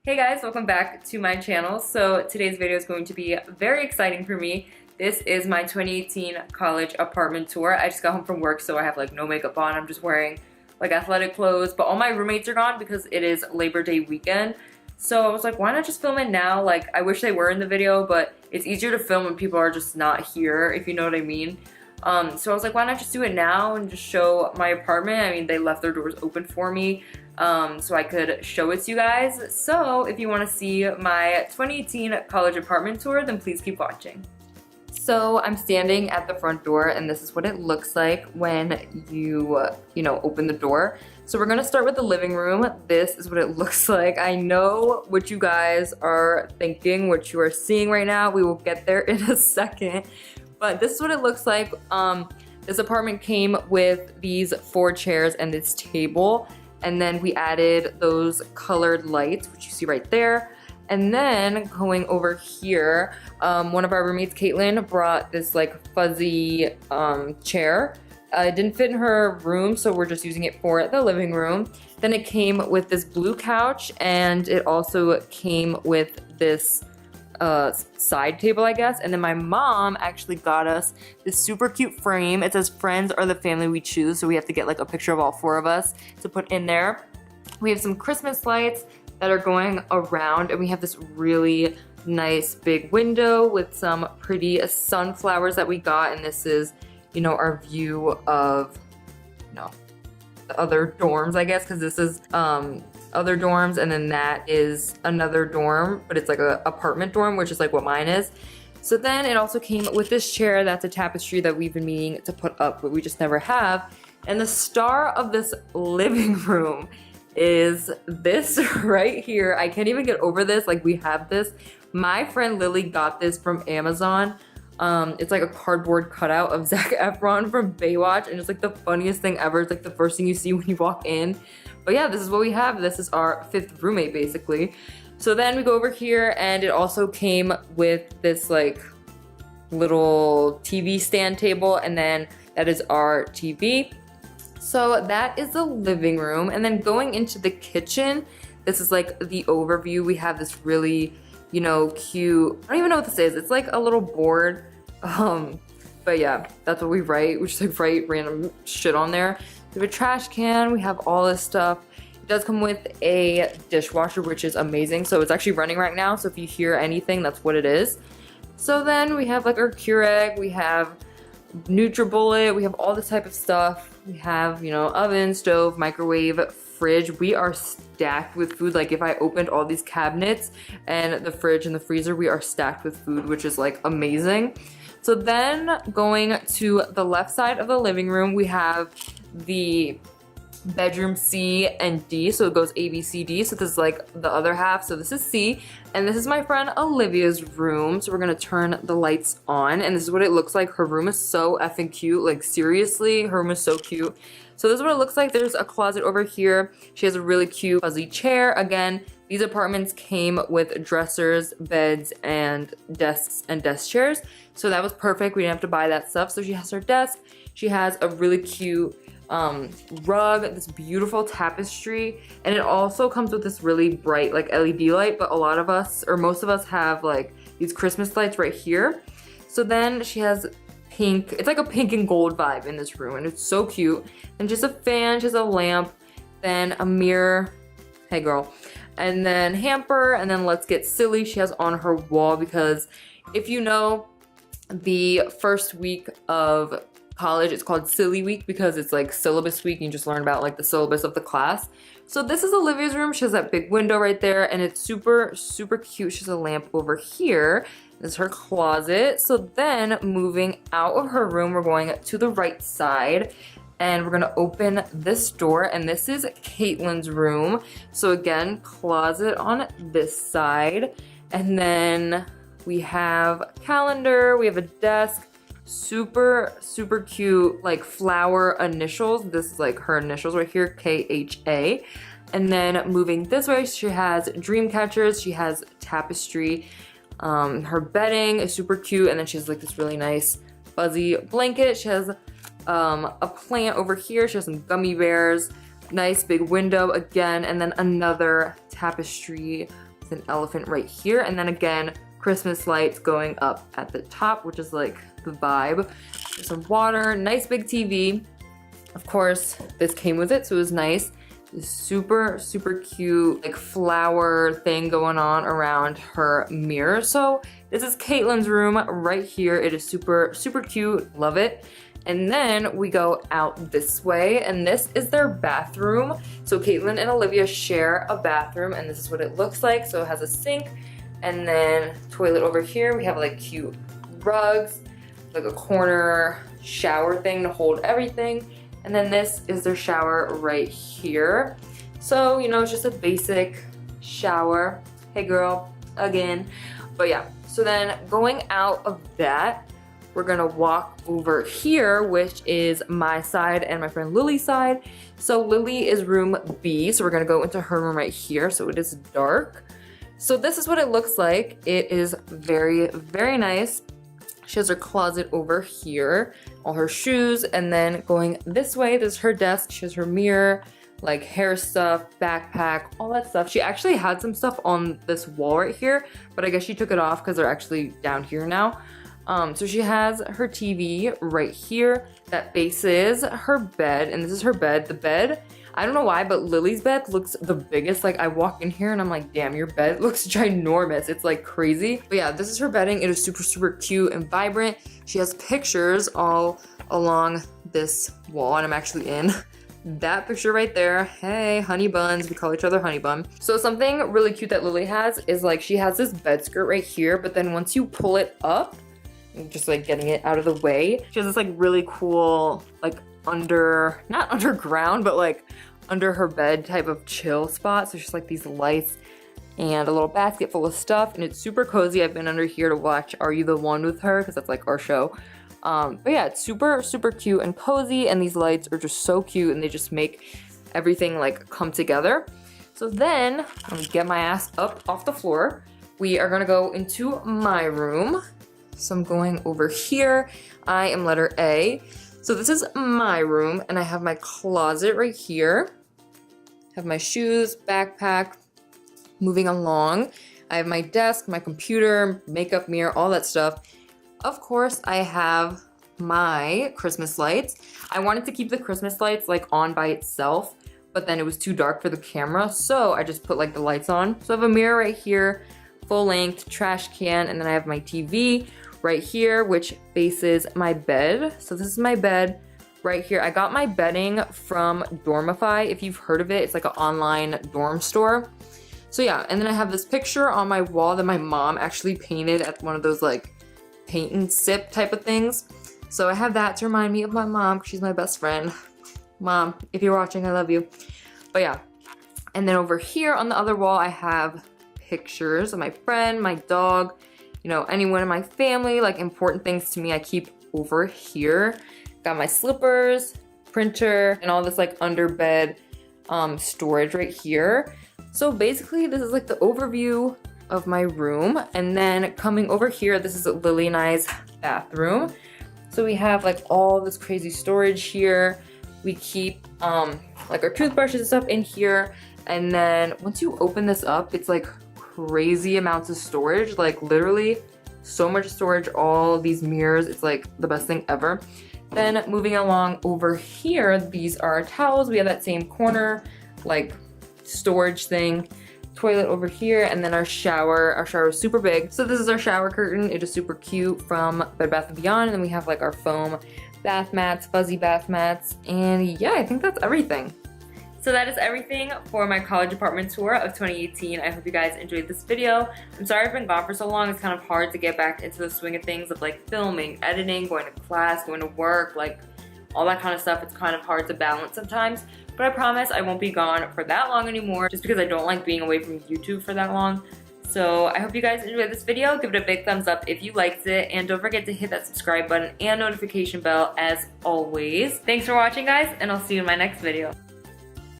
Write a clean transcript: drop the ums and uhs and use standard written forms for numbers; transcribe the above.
Hey guys, welcome back to my channel. So today's video is going to be very exciting for me. This is my 2018 college apartment tour. I just got home from work, so I have like no makeup on. I'm just wearing like athletic clothes, but all my roommates are gone because it is Labor Day weekend. So I was like, why not just film it now? Like, I wish they were in the video, but it's easier to film when people are just not here, if you know what I mean. So I was like, why not just do it now and just show my apartment? I mean, they left their doors open for me, so I could show it to you guys. So if you want to see my 2018 college apartment tour, then please keep watching. So I'm standing at the front door, and this is what it looks like when you open the door. So we're gonna start with the living room. This is what it looks like. I know what you guys are thinking, what you are seeing right now. We will get there in a second. But this is what it looks like. This apartment came with these 4 chairs and this table. And then we added those colored lights, which you see right there. And then going over here, one of our roommates, Caitlin, brought this like fuzzy chair. It didn't fit in her room, so we're just using it for the living room. Then it came with this blue couch, and it also came with this side table, I guess. And then my mom actually got us this super cute frame. It says friends are the family we choose, so we have to get like a picture of all 4 of us to put in there. We have some Christmas lights that are going around, and we have this really nice big window with some pretty sunflowers that we got. And this is, our view of, the other dorms, I guess, because this is other dorms, and then that is another dorm, but it's like an apartment dorm, which is like what mine is. So then it also came with this chair that's a tapestry that we've been meaning to put up, but we just never have. And the star of this living room is this right here. I can't even get over this. Like, we have this. My friend Lily got this from Amazon. It's like a cardboard cutout of Zac Efron from Baywatch, and it's like the funniest thing ever. It's like the first thing you see when you walk in. But yeah, this is what we have. This is our 5th roommate, basically. So then we go over here, and it also came with this like little TV stand table, and then that is our TV. So that is the living room. And then going into the kitchen, this is like the overview. We have this really, cute, I don't even know what this is. It's like a little board. But yeah, that's what we write. We just like write random shit on there. We have a trash can. We have all this stuff. It does come with a dishwasher, which is amazing. So it's actually running right now. So if you hear anything, that's what it is. So then we have like our Keurig. We have NutriBullet. We have all this type of stuff. We have, oven, stove, microwave, fridge. We are stacked with food. Like, if I opened all these cabinets and the fridge and the freezer, we are stacked with food, which is like amazing. So then going to the left side of the living room, we have the bedroom C and D. So it goes A, B, C, D. So this is like the other half. So this is C, and this is my friend Olivia's room. So we're gonna turn the lights on, and this is what it looks like. Her room is so effing cute. Like, seriously, her room is so cute. So this is what it looks like. There's a closet over here. She has a really cute fuzzy chair. Again, these apartments came with dressers, beds, and desks and desk chairs. So that was perfect. We didn't have to buy that stuff. So she has her desk. She has a really cute rug, this beautiful tapestry, and it also comes with this really bright like LED light, but a lot of us, or most of us, have like these Christmas lights right here. So then she has pink, it's like a pink and gold vibe in this room, and it's so cute. And just a fan, just a lamp, then a mirror, hey girl, and then hamper, and then Let's Get Silly she has on her wall, because if you know, the first week of college, it's called Silly Week because it's like syllabus week. You just learn about like the syllabus of the class. So this is Olivia's room. She has that big window right there, and it's super, super cute. She has a lamp over here. This is her closet. So then moving out of her room, we're going to the right side, and we're gonna open this door, and this is Caitlin's room. So again, closet on this side, and then we have calendar, we have a desk, super, super cute, like flower initials. This is like her initials right here, KHA. And then moving this way, she has dream catchers, she has tapestry. Her bedding is super cute, and then she has like this really nice fuzzy blanket. She has a plant over here. She has some gummy bears, nice big window again, and then another tapestry with an elephant right here. And then again, Christmas lights going up at the top, which is like the vibe. There's some water, nice big TV. Of course, this came with it, so it was nice. This super, super cute like flower thing going on around her mirror. So this is Caitlin's room right here. It is super, super cute, love it. And then we go out this way, and this is their bathroom. So Caitlin and Olivia share a bathroom, and this is what it looks like. So it has a sink, and then toilet over here. We have like cute rugs, like a corner shower thing to hold everything. And then this is their shower right here. So, you know, it's just a basic shower. Hey girl, again. But yeah, so then going out of that, we're gonna walk over here, which is my side and my friend Lily's side. So Lily is room B, so we're gonna go into her room right here. So it is dark. So this is what it looks like. It is very, very nice. She has her closet over here, all her shoes, and then going this way, this is her desk. She has her mirror, like hair stuff, backpack, all that stuff. She actually had some stuff on this wall right here, but I guess she took it off because they're actually down here now. So she has her TV right here that faces her bed, and this is her bed. The bed, I don't know why, but Lily's bed looks the biggest. Like I walk in here and I'm like, damn, your bed looks ginormous. It's like crazy. But yeah, this is her bedding. It is super, super cute and vibrant. She has pictures all along this wall, and I'm actually in that picture right there. Hey, honey buns. We call each other honey bun. So something really cute that Lily has is like she has this bed skirt right here, but then once you pull it up, just like getting it out of the way, she has this like really cool like not underground, but like under her bed type of chill spot. So just like these lights and a little basket full of stuff, and it's super cozy. I've been under here to watch Are You the One with her, because that's like our show. But yeah, it's super, super cute and cozy, and these lights are just so cute, and they just make everything like come together. So then, let me get my ass up off the floor. We are gonna go into my room. So I'm going over here. I am letter A. So this is my room, and I have my closet right here. Have my shoes, backpack. Moving along, I have my desk, my computer, makeup, mirror, all that stuff. Of course, I have my Christmas lights. I wanted to keep the Christmas lights like on by itself, but then it was too dark for the camera, so I just put like the lights on. So I have a mirror right here, full length, trash can, and then I have my TV right here, which faces my bed. So this is my bed right here. I got my bedding from Dormify. If you've heard of it, it's like an online dorm store. So yeah, and then I have this picture on my wall that my mom actually painted at one of those like paint and sip type of things. So I have that to remind me of my mom, because she's my best friend. Mom, if you're watching, I love you. But yeah, and then over here on the other wall, I have pictures of my friend, my dog, you know, anyone in my family, like important things to me, I keep over here. Got my slippers, printer, and all this like under bed storage right here. So basically this is like the overview of my room. And then coming over here, this is Lily and I's bathroom. So we have like all this crazy storage here. We keep like our toothbrushes and stuff in here. And then once you open this up, it's like crazy amounts of storage, like literally so much storage, all these mirrors. It's like the best thing ever. Then moving along over here, these are our towels. We have that same corner, like storage thing, toilet over here, and then our shower. Our shower is super big. So this is our shower curtain. It is super cute from Bed Bath & Beyond. And then we have like our foam bath mats, fuzzy bath mats. And yeah, I think that's everything. So that is everything for my college apartment tour of 2018. I hope you guys enjoyed this video. I'm sorry I've been gone for so long. It's kind of hard to get back into the swing of things of like filming, editing, going to class, going to work, like all that kind of stuff. It's kind of hard to balance sometimes. But I promise I won't be gone for that long anymore, just because I don't like being away from YouTube for that long. So I hope you guys enjoyed this video. Give it a big thumbs up if you liked it. And don't forget to hit that subscribe button and notification bell as always. Thanks for watching, guys, and I'll see you in my next video.